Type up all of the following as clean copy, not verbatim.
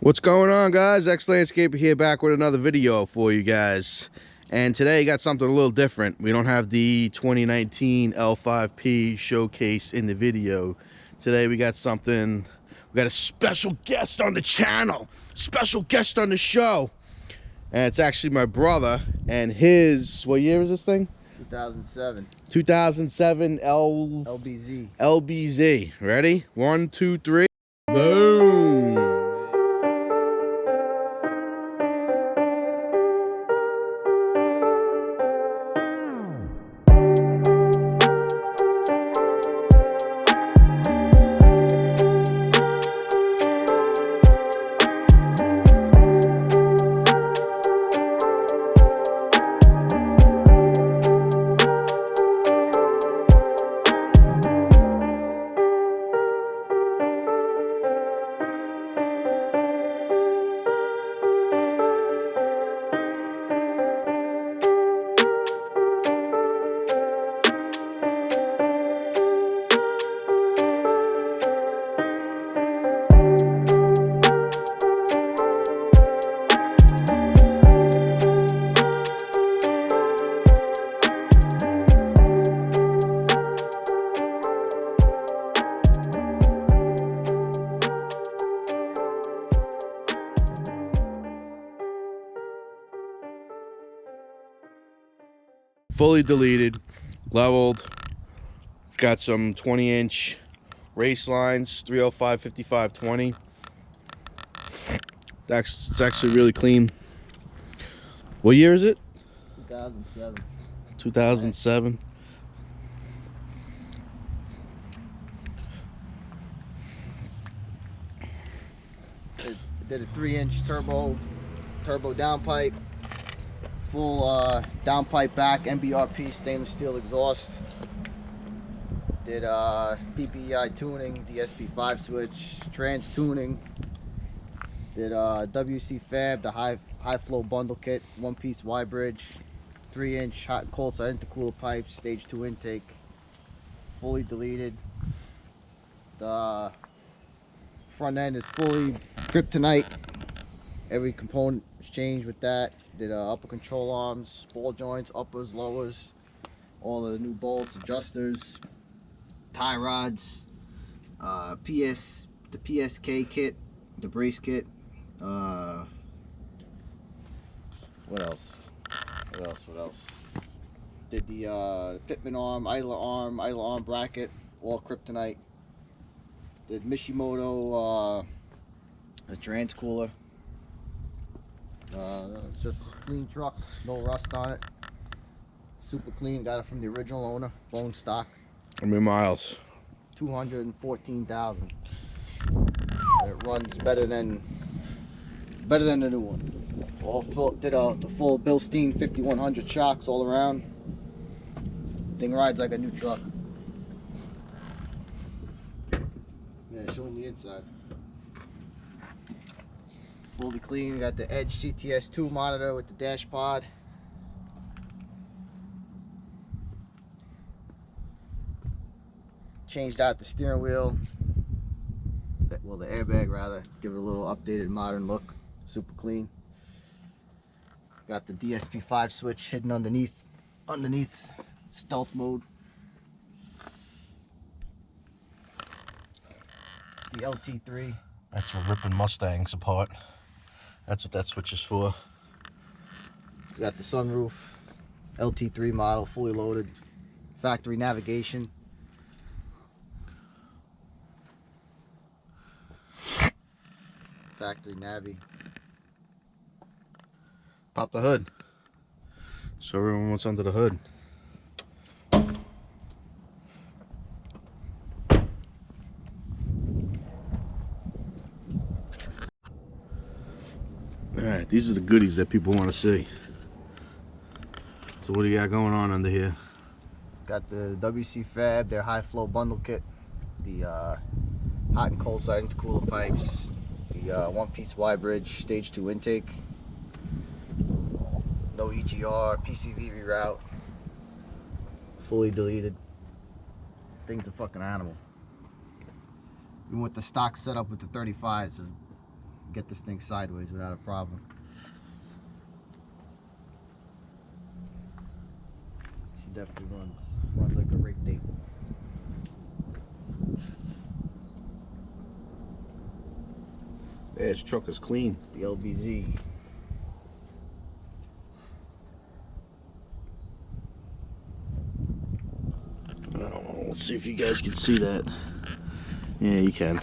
What's going on, guys? X Landscaper here, back with another video for you guys. And today I got something a little different. We don't have the 2019 L5P showcase in the video. Today we got something, we got a special guest on the channel, special guest on the show. And it's actually my brother and his, what year is this thing? 2007. 2007 LBZ. LBZ. Ready? 1, 2, 3. Boom. Fully deleted, leveled, got some 20-inch race lines, 305, 55, 20. It's actually really clean. What year is it? 2007. 2007. It did a 3-inch turbo downpipe, full downpipe back, MBRP stainless steel exhaust. Did PPEI tuning, DSP5 switch, trans tuning. Did WCFab, the high flow bundle kit, 1-piece Y bridge, 3-inch hot and cold side intercooler pipes, stage 2 intake, fully deleted. The front end is fully Kryptonite. Every component was changed with that. Did upper control arms, ball joints, uppers, lowers, all the new bolts, adjusters, tie rods, the PSK kit, the brace kit. What else? Did the Pitman idler arm bracket, all Kryptonite. Did Mishimoto the trans cooler. It's just a clean truck, no rust on it. Super clean. Got it from the original owner, bone stock. How many miles? 214,000. It runs better than the new one. Did the full Bilstein 5100 shocks all around. Thing rides like a new truck. Yeah, showing the inside. Fully clean. We got the Edge CTS2 monitor with the dash pod. Changed out the steering wheel. Well, the airbag rather. Give it a little updated modern look. Super clean. Got the DSP5 switch hidden underneath stealth mode. It's the LT3. That's for ripping Mustangs apart. That's what that switch is for. Got the sunroof, LT3 model, fully loaded, factory navigation. Factory navy. Pop the hood. So everyone what's under the hood. Alright, these are the goodies that people want to see. So what do you got going on under here? Got the WCFab, their high flow bundle kit, the hot and cold side intercooler pipes, the 1-piece Y bridge, stage 2 intake, no EGR, PCV reroute, fully deleted. Thing's a fucking animal. Even with the stock setup with the 35s, get this thing sideways without a problem. She definitely runs like a rake date. Yeah, his truck is clean. It's the LBZ. Let's see if you guys can see that. Yeah, you can.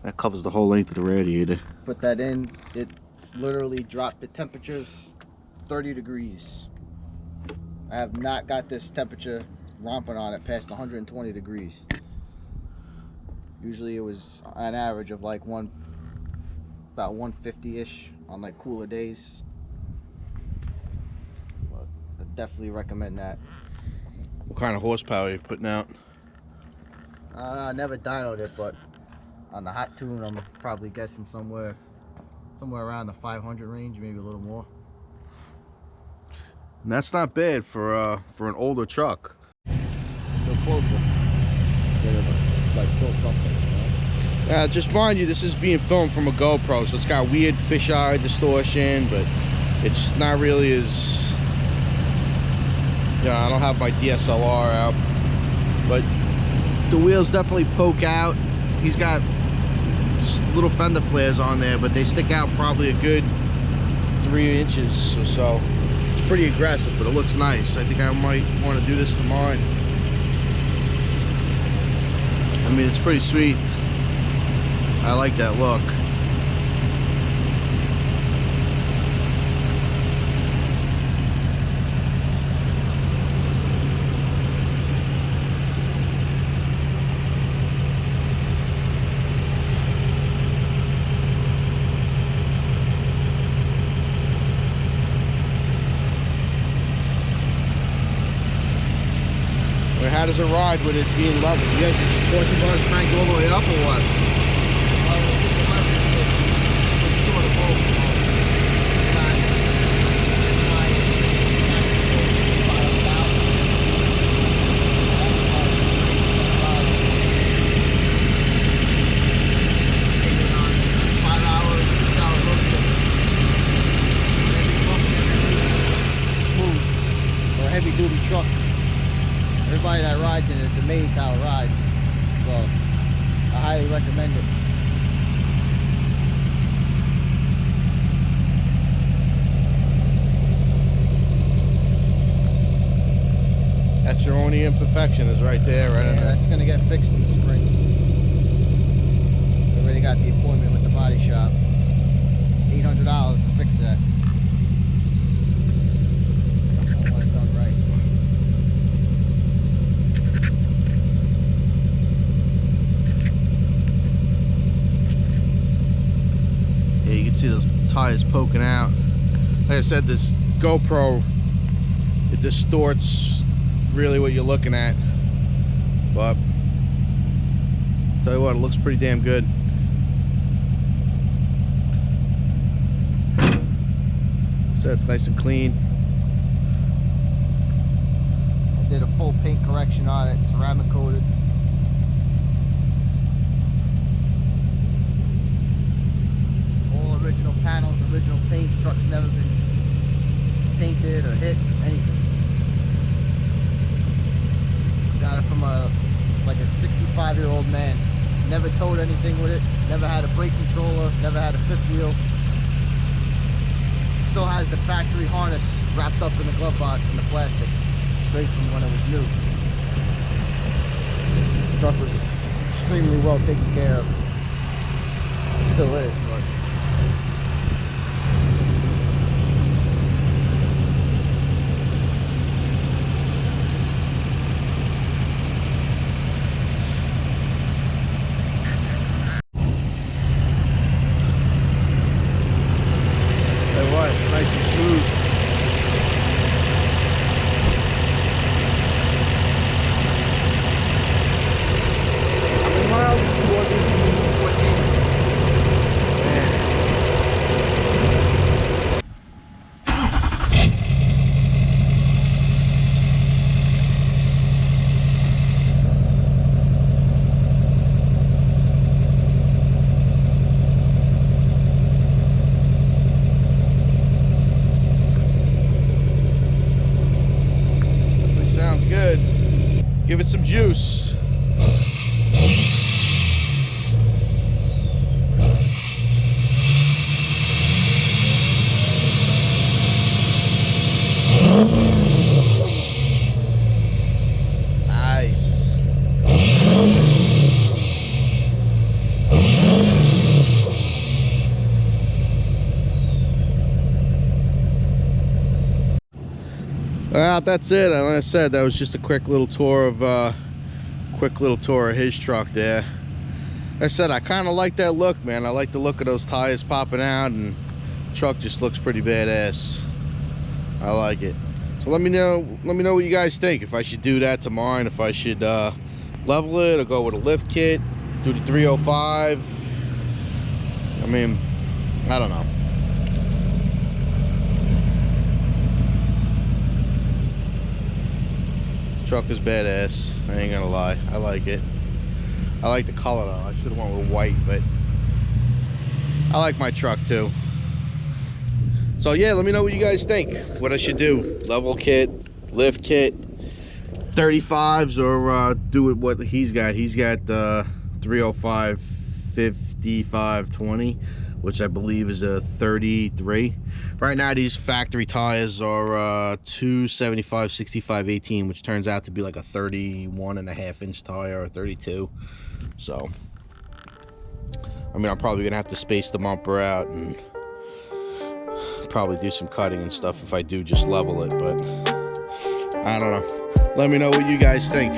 That covers the whole length of the radiator. Put that in, it literally dropped the temperatures 30 degrees. I have not got this temperature romping on it past 120 degrees. Usually it was an average of like about 150-ish on like cooler days. But I definitely recommend that. What kind of horsepower are you putting out? I never dynoed it, but on the hot tune, I'm probably guessing somewhere around the 500 range, maybe a little more. And that's not bad for an older truck. Go closer. Get it like kill something. You know? Just mind you, this is being filmed from a GoPro, so it's got weird fisheye distortion, but it's not really as... I don't have my DSLR out, but the wheels definitely poke out. He's got little fender flares on there, but they stick out probably a good 3 inches or so. It's pretty aggressive, but it looks nice. I think I might want to do this to mine. I mean, it's pretty sweet. I like that look. How does it ride with it being level? You guys just portion bars cranked all the way up or what? Smooth for a heavy duty truck. Everybody that rides in it's amazed how it rides. So I highly recommend it. That's your only imperfection is right there, right? Yeah, that's gonna get fixed in the spring. We already got the appointment with the body shop. $800 to fix that. I want it done right. Yeah, you can see those tires poking out. Like I said, this GoPro, it distorts really what you're looking at, but tell you what, it looks pretty damn good. So it's nice and clean. I did a full paint correction on it, ceramic coated. All original panels, original paint. Truck's never been painted or hit, anything. Got it from a 65-year-old man. Never towed anything with it. Never had a brake controller. Never had a fifth wheel. Still has the factory harness wrapped up in the glove box in the plastic, straight from when it was new. The truck was extremely well taken care of. Still is, but It's nice and smooth. How many miles? 14. Man. some juice. Nice. Well, that's it. Like I said, that was just a quick little tour of his truck there. Like I said, I kind of like that look, man. I like the look of those tires popping out, and the truck just looks pretty badass. I like it. So let me know what you guys think. If I should do that to mine, if I should level it or go with a lift kit, do the 305. I mean, I don't know. Truck is badass. I ain't gonna lie. I like it. I like the color though. I should have went with white, but I like my truck too. So yeah, let me know what you guys think. What I should do. Level kit, lift kit, 35s, or do it what he's got. He's got 305 5520, which I believe is a 33. Right now these factory tires are 275 65 18, which turns out to be like a 31.5 inch tire, or 32. So I mean, I'm probably gonna have to space the bumper out and probably do some cutting and stuff if I do just level it, but I don't know. Let me know what you guys think.